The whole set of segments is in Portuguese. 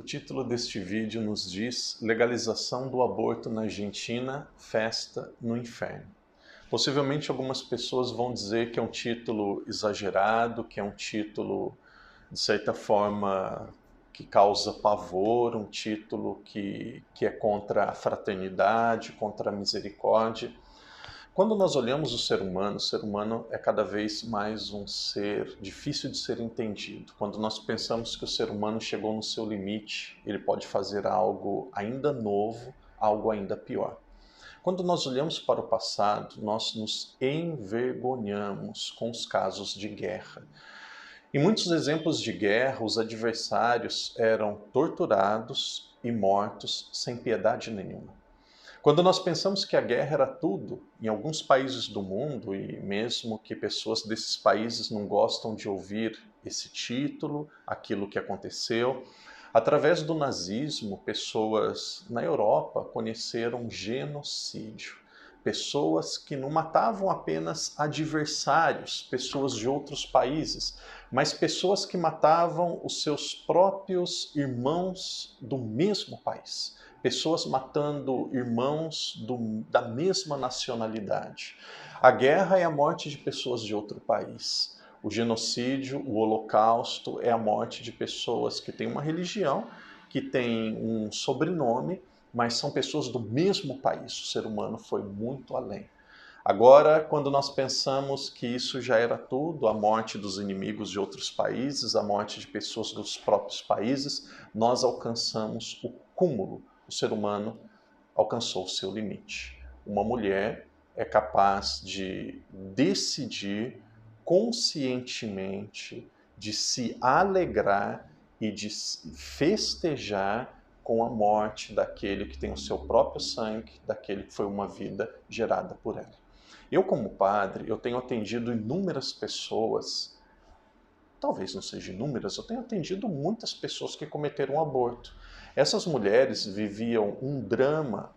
título deste vídeo nos diz legalização do aborto na Argentina, festa no inferno. Possivelmente algumas pessoas vão dizer que é um título exagerado, que é um título, de certa forma, que causa pavor, um título que é contra a fraternidade, contra a misericórdia. Quando nós olhamos o ser humano é cada vez mais um ser difícil de ser entendido. Quando nós pensamos que o ser humano chegou no seu limite, ele pode fazer algo ainda novo, algo ainda pior. Quando nós olhamos para o passado, nós nos envergonhamos com os casos de guerra. Em muitos exemplos de guerra, os adversários eram torturados e mortos sem piedade nenhuma. Quando nós pensamos que a guerra era tudo, em alguns países do mundo, e mesmo que pessoas desses países não gostam de ouvir esse título, aquilo que aconteceu, através do nazismo, pessoas na Europa conheceram genocídio. Pessoas que não matavam apenas adversários, pessoas de outros países, mas pessoas que matavam os seus próprios irmãos do mesmo país. Pessoas matando irmãos da mesma nacionalidade. A guerra é a morte de pessoas de outro país. O genocídio, o holocausto, é a morte de pessoas que têm uma religião, que têm um sobrenome, mas são pessoas do mesmo país. O ser humano foi muito além. Agora, quando nós pensamos que isso já era tudo, a morte dos inimigos de outros países, a morte de pessoas dos próprios países, nós alcançamos o cúmulo. O ser humano alcançou o seu limite. Uma mulher é capaz de decidir conscientemente, de se alegrar e de festejar com a morte daquele que tem o seu próprio sangue, daquele que foi uma vida gerada por ela. Eu, como padre, eu tenho atendido inúmeras pessoas, talvez não sejam inúmeras, eu tenho atendido muitas pessoas que cometeram aborto. Essas mulheres viviam um drama,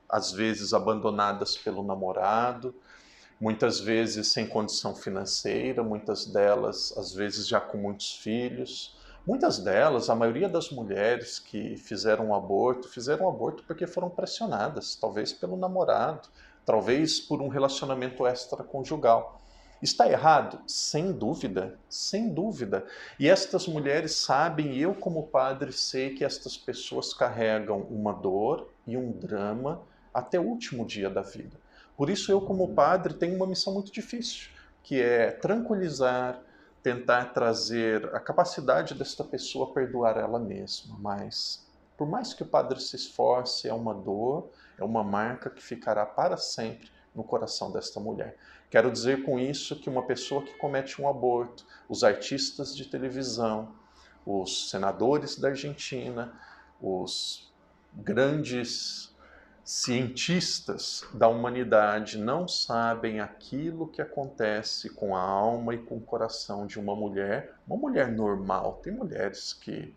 às vezes abandonadas pelo namorado, muitas vezes sem condição financeira, muitas delas, às vezes, já com muitos filhos. Muitas delas, a maioria das mulheres que fizeram aborto porque foram pressionadas, talvez pelo namorado, talvez por um relacionamento extraconjugal. Está errado? Sem dúvida, sem dúvida. E estas mulheres sabem, eu como padre sei que estas pessoas carregam uma dor e um drama até o último dia da vida. Por isso eu como padre tenho uma missão muito difícil, que é tranquilizar, tentar trazer a capacidade desta pessoa a perdoar ela mesma. Mas, por mais que o padre se esforce, é uma dor, é uma marca que ficará para sempre no coração desta mulher. Quero dizer com isso que uma pessoa que comete um aborto, os artistas de televisão, os senadores da Argentina, os grandes cientistas da humanidade não sabem aquilo que acontece com a alma e com o coração de uma mulher normal. Tem mulheres que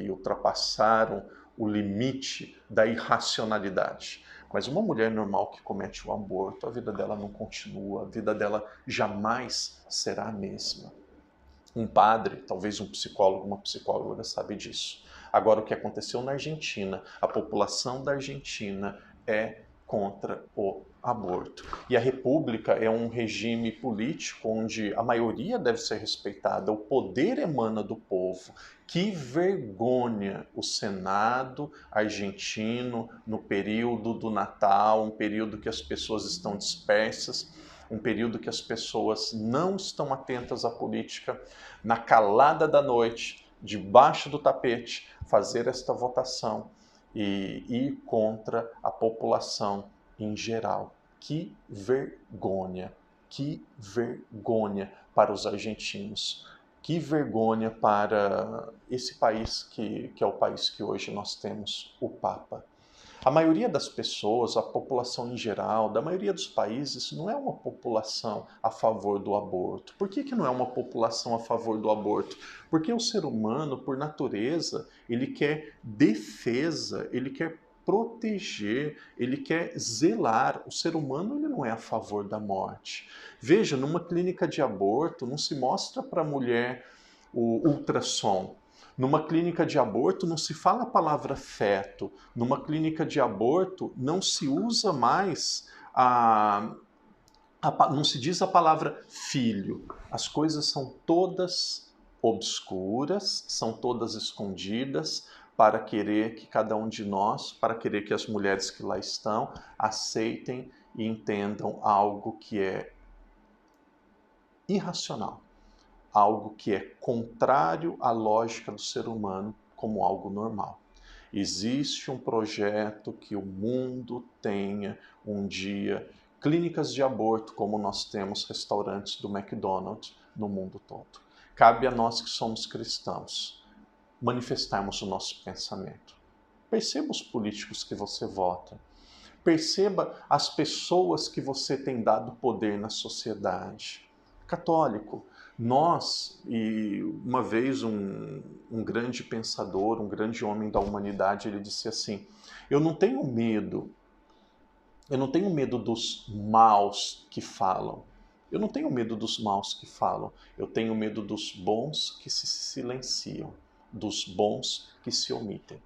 ultrapassaram o limite da irracionalidade. Mas uma mulher normal que comete um aborto, a vida dela não continua, a vida dela jamais será a mesma. Um padre, talvez um psicólogo, uma psicóloga sabe disso. Agora, o que aconteceu na Argentina, a população da Argentina é contra o aborto. E a república é um regime político onde a maioria deve ser respeitada, o poder emana do povo. Que vergonha o Senado argentino, no período do Natal, um período que as pessoas estão dispersas, um período que as pessoas não estão atentas à política, na calada da noite, debaixo do tapete, fazer esta votação e ir contra a população em geral. Que vergonha para os argentinos, que vergonha para esse país que é o país que hoje nós temos o Papa. A maioria das pessoas, a população em geral, da maioria dos países, não é uma população a favor do aborto. Por que não é uma população a favor do aborto? Porque o ser humano, por natureza, ele quer defesa, ele quer proteger, ele quer zelar. O ser humano ele não é a favor da morte. Veja, numa clínica de aborto não se mostra para a mulher o ultrassom. Numa clínica de aborto não se fala a palavra feto. Numa clínica de aborto não se usa mais não se diz a palavra filho. As coisas são todas obscuras, são todas escondidas para querer que cada um de nós, para querer que as mulheres que lá estão aceitem e entendam algo que é irracional, algo que é contrário à lógica do ser humano como algo normal. Existe um projeto que o mundo tenha um dia clínicas de aborto, como nós temos restaurantes do McDonald's no mundo todo. Cabe a nós que somos cristãos manifestarmos o nosso pensamento. Perceba os políticos que você vota. Perceba as pessoas que você tem dado poder na sociedade. Católico, nós, e uma vez um grande pensador, um grande homem da humanidade, ele disse assim, eu não tenho medo dos maus que falam. Eu não tenho medo dos maus que falam. Eu tenho medo dos bons que se silenciam, dos bons que se omitem.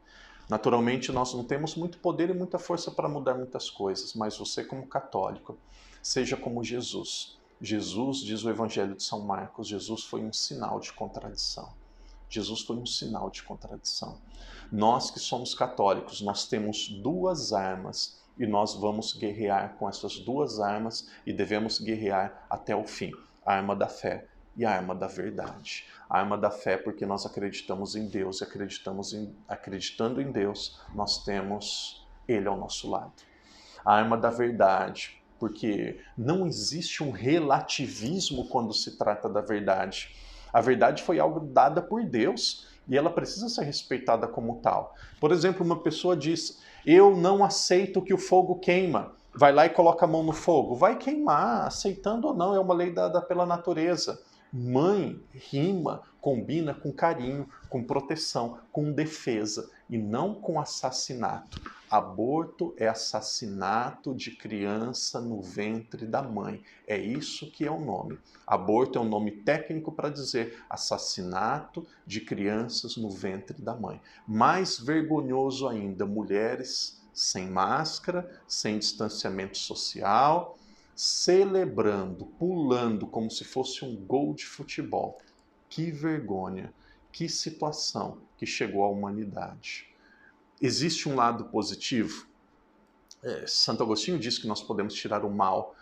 Naturalmente, nós não temos muito poder e muita força para mudar muitas coisas, mas você, como católico, seja como Jesus. Jesus, diz o Evangelho de São Marcos, Jesus foi um sinal de contradição. Jesus foi um sinal de contradição. Nós que somos católicos, nós temos duas armas e nós vamos guerrear com essas duas armas e devemos guerrear até o fim. A arma da fé e a arma da verdade. A arma da fé porque nós acreditamos em Deus e acreditando em Deus, nós temos Ele ao nosso lado. A arma da verdade, porque não existe um relativismo quando se trata da verdade. A verdade foi algo dada por Deus e ela precisa ser respeitada como tal. Por exemplo, uma pessoa diz, eu não aceito que o fogo queima. Vai lá e coloca a mão no fogo. Vai queimar, aceitando ou não, é uma lei dada pela natureza. Mãe rima, combina com carinho, com proteção, com defesa e não com assassinato. Aborto é assassinato de criança no ventre da mãe. É isso que é o nome. Aborto é um nome técnico para dizer assassinato de crianças no ventre da mãe. Mais vergonhoso ainda, mulheres sem máscara, sem distanciamento social, celebrando, pulando como se fosse um gol de futebol. Que vergonha, que situação que chegou à humanidade. Existe um lado positivo? Santo Agostinho diz que nós podemos tirar o mal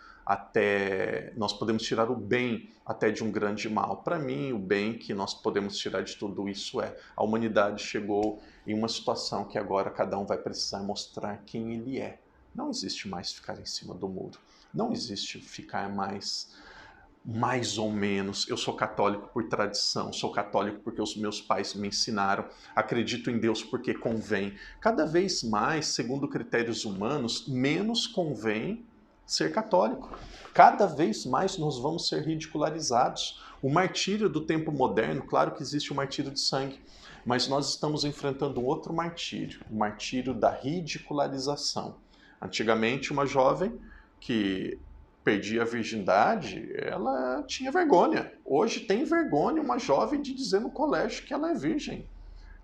nós podemos tirar o bem até de um grande mal. Para mim, o bem que nós podemos tirar de tudo isso é a humanidade chegou em uma situação que agora cada um vai precisar mostrar quem ele é. Não existe mais ficar em cima do muro. Não existe ficar mais ou menos. Eu sou católico por tradição, sou católico porque os meus pais me ensinaram, acredito em Deus porque convém. Cada vez mais, segundo critérios humanos, menos convém ser católico. Cada vez mais nós vamos ser ridicularizados. O martírio do tempo moderno, claro que existe o martírio de sangue, mas nós estamos enfrentando outro martírio, o martírio da ridicularização. Antigamente, uma jovem que perdia a virgindade, ela tinha vergonha. Hoje tem vergonha uma jovem de dizer no colégio que ela é virgem.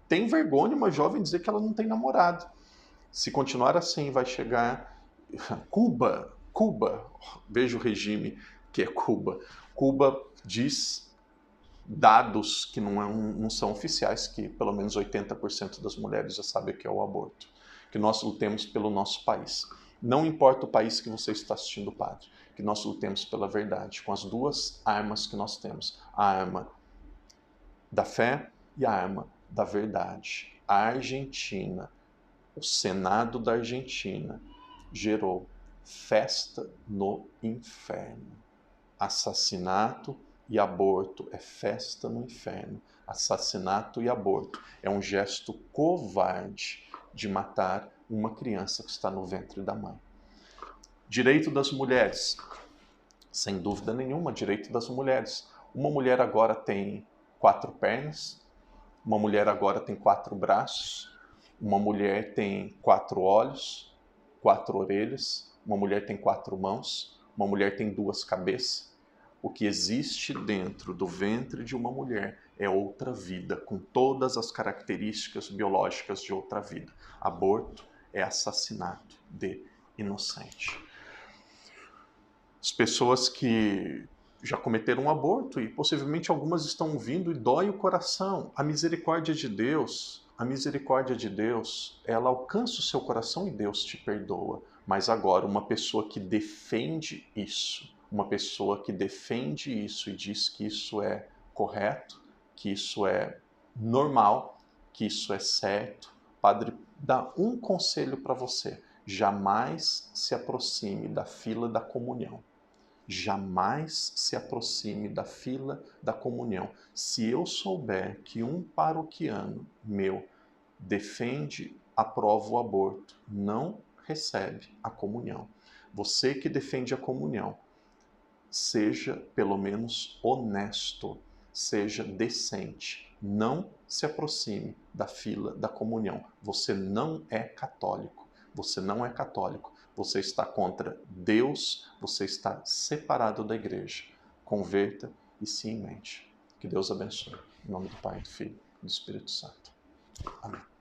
Tem vergonha uma jovem dizer que ela não tem namorado. Se continuar assim, vai chegar Cuba, veja o regime que é Cuba. Cuba diz dados que não são oficiais, que pelo menos 80% das mulheres já sabem o que é o aborto. Que nós lutemos pelo nosso país. Não importa o país que você está assistindo, padre, que nós lutemos pela verdade, com as duas armas que nós temos. A arma da fé e a arma da verdade. A Argentina, o Senado da Argentina, gerou festa no inferno. Assassinato e aborto é festa no inferno. Assassinato e aborto é um gesto covarde de matar uma criança que está no ventre da mãe. Direito das mulheres. Sem dúvida nenhuma, direito das mulheres. Uma mulher agora tem 4 pernas, uma mulher agora tem 4 braços, uma mulher tem 4 olhos, 4 orelhas, uma mulher tem 4 mãos, uma mulher tem 2 cabeças. O que existe dentro do ventre de uma mulher é outra vida, com todas as características biológicas de outra vida. Aborto é assassinato de inocente. As pessoas que já cometeram um aborto e possivelmente algumas estão vindo e dói o coração. A misericórdia de Deus, ela alcança o seu coração e Deus te perdoa. Mas agora, uma pessoa que defende isso e diz que isso é correto, que isso é normal, que isso é certo, Padre, dá um conselho para você: jamais se aproxime da fila da comunhão. Jamais se aproxime da fila da comunhão. Se eu souber que um paroquiano meu defende, aprova o aborto, não recebe a comunhão. Você que defende a comunhão, seja pelo menos honesto, seja decente. Não se aproxime da fila da comunhão. Você não é católico. Você não é católico. Você está contra Deus, você está separado da igreja. Converta e se emente. Que Deus abençoe. Em nome do Pai, do Filho e do Espírito Santo. Amém.